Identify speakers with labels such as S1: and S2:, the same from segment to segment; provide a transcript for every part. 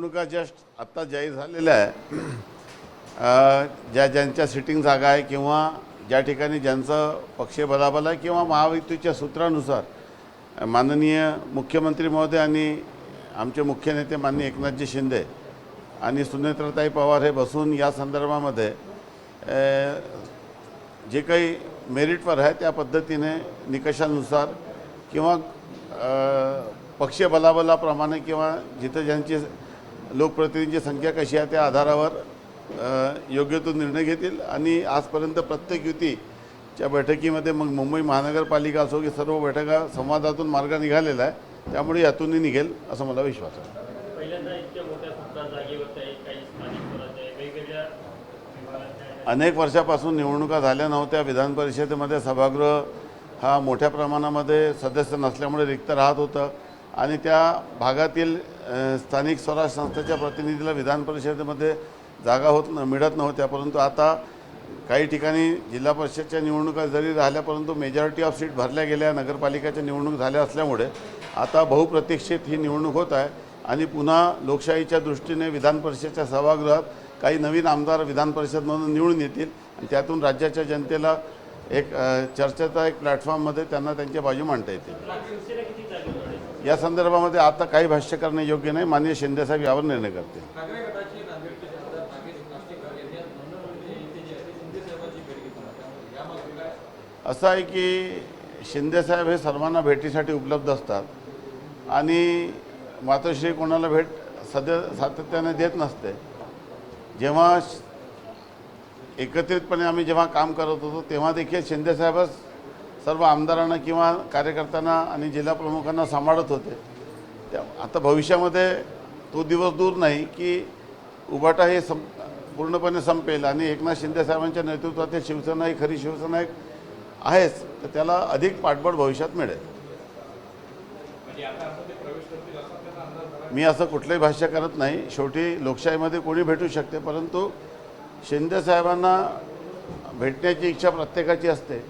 S1: निवडणुका जस्ट आत्ता जाहीर झालेल्या आहे. ज्यांच्या सिटिंग जागा आहे किंवा ज्या ठिकाणी ज्यांचं पक्षीय बलाबल आहे किंवा महायुतीच्या सूत्रानुसार माननीय मुख्यमंत्री महोदय आणि आमचे मुख्य नेते माननीय एकनाथजी शिंदे आणि सुनेत्राताई पवार हे बसून या संदर्भामध्ये जे काही मेरिटवर आहे त्या पद्धतीने निकषानुसार किंवा पक्षीय बलाबलाप्रमाणे किंवा जिथं ज्यांची लोकप्रतिनिधींची संख्या कशी आहे त्या आधारावर योग्य तो निर्णय घेतील. आणि आजपर्यंत प्रत्येक युतीच्या बैठकीमध्ये मग मुंबई महानगरपालिका असो की सर्व बैठका संवादातून मार्ग निघालेला आहे. त्यामुळे यातूनही निघेल असं मला विश्वास आहे. अनेक वर्षापासून निवडणुका झाल्या नव्हत्या. विधान परिषदेमध्ये सभागृह हा मोठ्या प्रमाणामध्ये सदस्य नसल्यामुळे रिक्त राहत होतं आणि त्या भागातील स्थानिक स्वराज्य संस्थेच्या प्रतिनिधीला विधान परिषदेमध्ये जागा मिळत नव्हत्या. परंतु आता काही ठिकाणी जिल्हा परिषदच्या निवडणुका जरी राहिल्या परंतु मेजॉरिटी ऑफ सीट भरल्या गेल्या. नगरपालिकेच्या निवडणूक झाल्या असल्यामुळे आता बहुप्रतीक्षित ही निवडणूक होत आहे आणि पुन्हा लोकशाहीच्या दृष्टीने विधान परिषदेच्या सभागृहात काही नवीन आमदार विधान परिषदमधून निवडून येतील आणि त्यातून राज्याच्या जनतेला एक चर्चेचा एक प्लॅटफॉर्ममध्ये त्यांना त्यांच्या बाजू मांडता येतील. या संदर्भामध्ये आता काही भाष्य करणे योग्य नाही. माननीय शिंदेसाहेब यावर निर्णय करतील. असं आहे की शिंदेसाहेब हे सर्वांना भेटीसाठी उपलब्ध असतात आणि मातोश्री कोणाला भेट सातत्याने देत नसते. जेव्हा एकत्रितपणे आम्ही जेव्हा काम करत होतो तेव्हा देखील शिंदेसाहेबच सर्व आमदारांना किंवा कार्यकर्त्यांना आणि जिल्हा प्रमुखांना सांभाळत होते. आता भविष्यामध्ये तो दिवस दूर नाही की उभाटा हे पूर्णपणे संपेल आणि एकनाथ शिंदेसाहेबांच्या नेतृत्वातील शिवसेना ही खरी शिवसेना एक आहेच. तर त्याला अधिक पाठबळ भविष्यात मिळेल. मी असं कुठलंही भाष्य करत नाही. शेवटी लोकशाहीमध्ये कोणी भेटू शकते परंतु शिंदेसाहेबांना भेटण्याची इच्छा प्रत्येकाची असते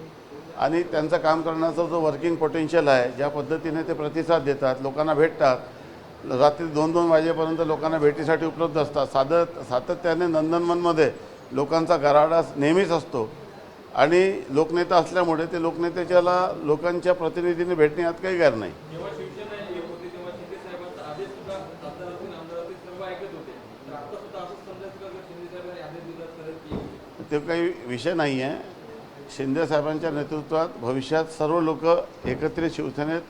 S1: आणि त्यांचं काम करण्याचा जो वर्किंग पोटेन्शियल आहे ज्या पद्धतीने ते प्रतिसाद देतात लोकांना भेटतात. रात्री 2-2 वाजेपर्यंत लोकांना भेटीसाठी उपलब्ध असतात. सातत्याने नंदनवनमध्ये लोकांचा गराडा नेहमीच असतो आणि लोकनेता असल्यामुळे ते लोकनेत्याच्याला लोकांच्या प्रतिनिधींनी भेटण्यात काही गैर नाही. ते काही विषय नाही आहे. शिंदेसाहेबांच्या नेतृत्वात भविष्यात सर्व लोक एकत्रित शिवसेनेत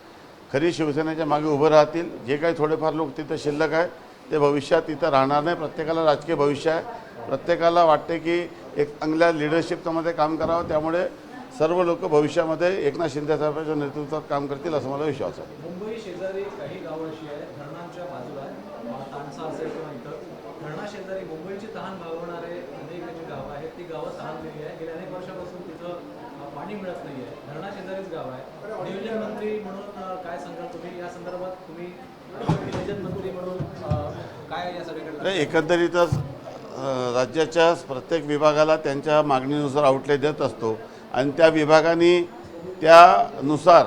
S1: खरी शिवसेनेच्या मागे उभं राहतील. जे काही थोडेफार लोक तिथं शिल्लक आहे ते भविष्यात तिथं राहणार नाही. प्रत्येकाला राजकीय भविष्य आहे. प्रत्येकाला वाटते की एक चांगल्या लिडरशिपमध्ये काम करावं. त्यामुळे सर्व लोक भविष्यामध्ये एकनाथ शिंदेसाहेबांच्या नेतृत्वात काम करतील असं मला विश्वास आहे.
S2: मुंबई शेजारी काही गावं अशी आहेत धरणांच्या बाजूला तानसा असेल किंवा इतर धरणा शेजारी मुंबईची तहान भागवणारे अनेक जी गावं आहेत ती गावं तहानलेली आहे. गेल्या अनेक वर्षापासून तिथं पाणी मिळत नाही आहे. धरणा शेजारीच गाव आहे. नियोजन मंत्री म्हणून काय सांगाल तुम्ही या संदर्भात? तुम्ही नियोजन मंत्री म्हणून काय या सगळीकडे
S1: एकंदरीतच राज्याच्या प्रत्येक विभागाला त्यांच्या मागणीनुसार आउटले देत असतो आणि त्या विभागाने त्यानुसार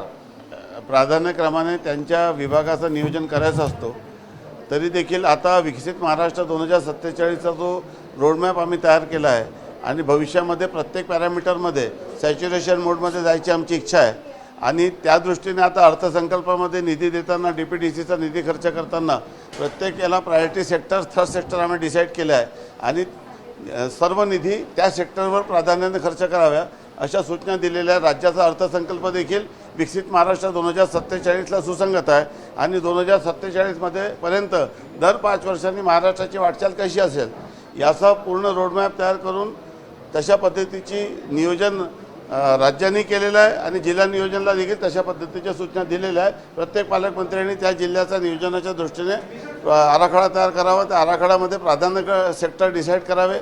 S1: प्राधान्यक्रमाने त्यांच्या विभागाचं नियोजन करायचं असतो. तरी देखील आता विकसित महाराष्ट्र 2047चा जो रोडमॅप आम्ही तयार केला आहे आणि भविष्यामध्ये प्रत्येक पॅरामीटरमध्ये सॅच्युरेशन मोडमध्ये जायची आमची इच्छा आहे आणि त्या दृष्टीने आता अर्थसंकल्पामध्ये निधी देताना DPDCचा निधी खर्च करताना प्रत्येक याला प्रायोरिटी सेक्टर थर्ड सेक्टर आम्ही डिसाईड केलं आहे आणि सर्व निधी त्या सेक्टरवर प्राधान्याने खर्च कराव्या अशा सूचना दिलेल्या. राज्याचा अर्थसंकल्प देखील विकसित महाराष्ट्र 2047ला सुसंगत आहे आणि 2047 पर्यंत दर 5 वर्षांनी महाराष्ट्राची वाटचाल कशी असेल याचा पूर्ण रोडमॅप तयार करून तशा पद्धतीची नियोजन राज्यांनी केलेलं आहे आणि जिल्हा नियोजनला देखील तशा पद्धतीच्या सूचना दिलेल्या आहेत. प्रत्येक पालकमंत्र्यांनी त्या जिल्ह्याचा नियोजनाच्या दृष्टीने आराखडा तयार करावा. त्या आराखड्यामध्ये प्राधान्य सेक्टर डिसाईड करावे.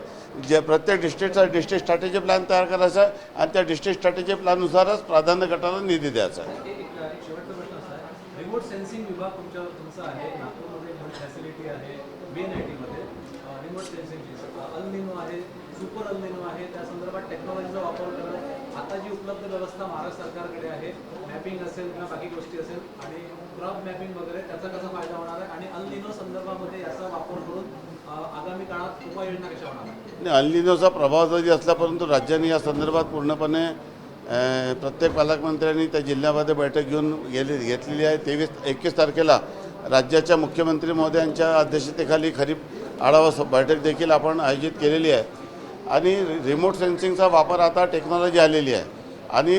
S1: जे प्रत्येक डिस्ट्रिक्टचा डिस्ट्रिक्ट स्ट्रॅटेजी प्लॅन तयार करायचा आहे आणि त्या डिस्ट्रिक्ट स्ट्रॅटेजी प्लॅननुसारच प्राधान्य गटाला निधी द्यायचा आहे.
S2: रिमोट सेन्सिंग विभाग तुमचा आहे. नागपूरमध्ये फॅसिलिटी आहे. BNITमध्ये रिमोट सेन्सिंगची अल निनो आहे, सुपर अल निनो आहे. त्या संदर्भात टेक्नॉलॉजीचा वापर करणं आता जी उपलब्ध व्यवस्था महाराष्ट्र सरकारकडे आहे मॅपिंग असेल किंवा बाकी गोष्टी असेल आणि क्रॉप मॅपिंग वगैरे त्याचा कसा फायदा होणार आहे आणि अल निनो संदर्भामध्ये याचा वापर काळात उपाययोजना कशा होणार?
S1: अल्निनोचा प्रभाव जरी असला परंतु राज्याने या संदर्भात पूर्णपणे प्रत्येक पालकमंत्र्यांनी त्या जिल्ह्यामध्ये बैठक घेतलेली आहे. 21 तारखेला राज्याच्या मुख्यमंत्री महोदयांच्या अध्यक्षतेखाली खरीप आढावा बैठक देखील आपण आयोजित केलेली आहे. आणि रिमोट सेन्सिंगचा वापर आता टेक्नॉलॉजी आलेली आहे आणि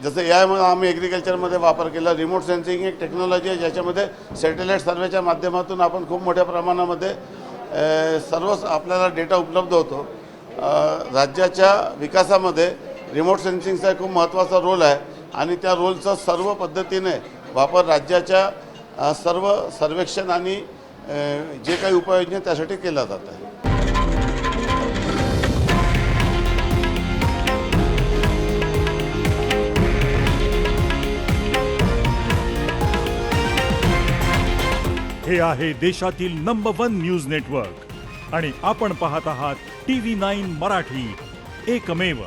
S1: जसं यामध्ये आम्ही ॲग्रिकल्चरमध्ये वापर केला. रिमोट सेन्सिंग एक टेक्नॉलॉजी आहे ज्याच्यामध्ये सॅटेलाईट सर्वेच्या माध्यमातून आपण खूप मोठ्या प्रमाणामध्ये सर्व आपल्याला डेटा उपलब्ध होतो. राज्याच्या विकासामध्ये रिमोट सेन्सिंगचा खूप महत्त्वाचा रोल आहे आणि त्या रोलचा सर्व पद्धतीने वापर राज्याच्या सर्व सर्वेक्षण आणि जे काही उपाययोजना त्यासाठी केला जात आहे.
S3: हे आहे देशातील नंबर 1 न्यूज नेटवर्क आणि आपण पाहत आहात TV9 मराठी, एकमेव.